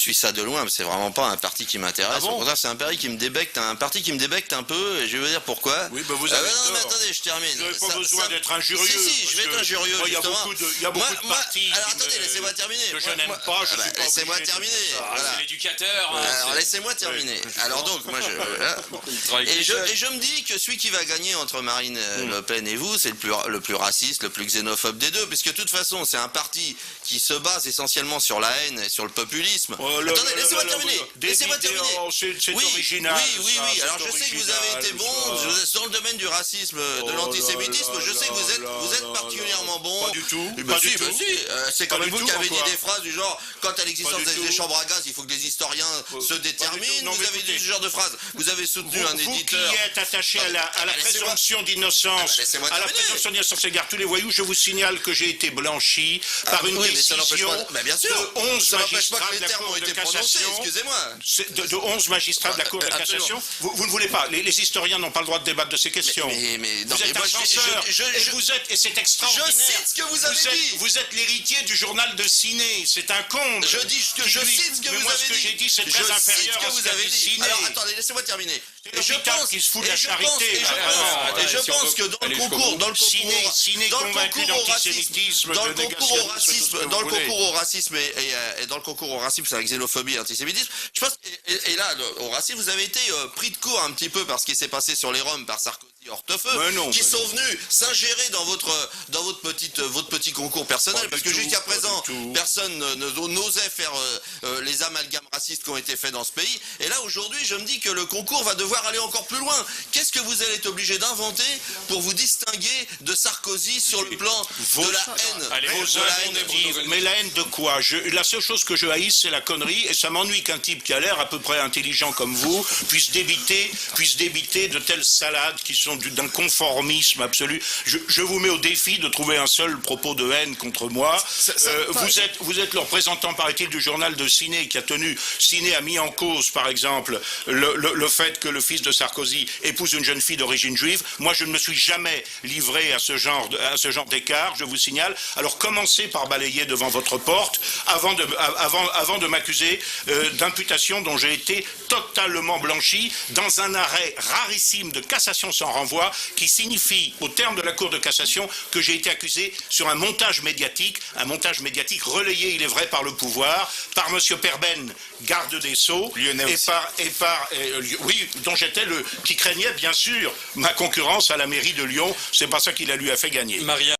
suis ça de loin, c'est vraiment pas un parti qui m'intéresse. Ah bon? Au contraire, c'est un parti qui me débecte, un parti qui me débecte un peu, et je vais vous dire pourquoi. Oui, ben vous avez non, mais tort. attendez, je termine. Vous n'avez pas besoin d'être injurieux. Si, je vais être injurieux, il y a justement. beaucoup de partis alors attendez, laissez-moi terminer. que je n'aime pas, je suis pas laissez-moi obligé de terminer. dire ça. Voilà. C'est l'éducateur. Alors laissez-moi terminer. Alors donc, moi et je me dis que celui qui va gagner entre Marine Le Pen et vous, c'est le plus raciste, le plus xénophobe des deux, puisque de toute façon, c'est un parti qui se base essentiellement sur la haine et sur le populisme. Attendez, laissez-moi terminer. Laissez-moi terminer. C'est original. Oui. Alors je sais que vous avez été bon dans le domaine du racisme, de l'antisémitisme. Je sais que vous êtes particulièrement bon. Pas du tout. Pas du tout. C'est quand même vous qui avez dit François. des phrases du genre quand à l'existence Pas du des tout. chambres à gaz, il faut que les historiens se déterminent. Non, Vous mais avez dit écoutez, ce genre de phrase. Vous avez soutenu un Vous qui éditeur. êtes attaché à la présomption d'innocence, laissez-moi à la terminer. présomption d'innocence égard tous les voyous, je vous signale que j'ai été blanchi par une Oui, mais ça n'empêche décision pas. Mais bien sûr. de 11 Ça n'empêche pas magistrats que de les la termes ont Cour de été prononcés. cassation. Excusez-moi. De 11 magistrats de la Cour de Absolument. cassation. Vous ne voulez pas. Les historiens n'ont pas le droit de débattre de ces questions. Mais non, Vous mais êtes moi, un censeur. Et c'est je extraordinaire. cite ce que vous avez dit. Vous êtes l'héritier du journal de Ciné. C'est un comble. Je cite ce que vous avez dit. Ce que j'ai dit, c'est très Je cite inférieur ce à que ce vous qu'a avez dit dit. Ciné. Alors attendez, laissez-moi terminer. C'est l'hôpital qui se fout de la charité. Et je pense que dans le concours, Ciné convaincu d'antisémitisme, dans de le concours au racisme, dans le concours au racisme et dans le concours au racisme, c'est la xénophobie et l'antisémitisme. Je pense et là au racisme, vous avez été pris de court un petit peu par ce qui s'est passé sur les Roms par Sarkozy et Hortefeux, qui sont venus s'ingérer dans votre petit concours personnel, parce que jusqu'à présent, personne n'osait faire les amalgames racistes qui ont été faits dans ce pays. Et là aujourd'hui, je me dis que le concours va devoir aller encore plus loin. Qu'est-ce que vous allez être obligé d'inventer pour vous distinguer de Sarkozy sur le plan de la haine? Mais la haine de quoi? La seule chose que je haïs, c'est la connerie, et ça m'ennuie qu'un type qui a l'air à peu près intelligent comme vous puisse débiter de telles salades qui sont d'un conformisme absolu. Je vous mets au défi de trouver un seul propos de haine contre moi. Vous êtes le représentant, paraît-il, du journal de Ciné qui a tenu. Ciné a mis en cause, par exemple, le fait que le fils de Sarkozy épouse une jeune fille d'origine juive. Moi, je ne me suis jamais livré à ce genre d'écart, je vous signale. Alors, commencez par balayer devant votre porte avant de m'accuser d'imputation dont j'ai été totalement blanchi dans un arrêt rarissime de cassation sans renvoi qui signifie, au terme de la Cour de cassation, que j'ai été accusé sur un montage médiatique relayé, il est vrai, par le pouvoir, par M. Perben, garde des Sceaux, dont j'étais qui craignait bien sûr ma concurrence à la mairie de Lyon. C'est pas ça qui lui a fait gagner. Maria.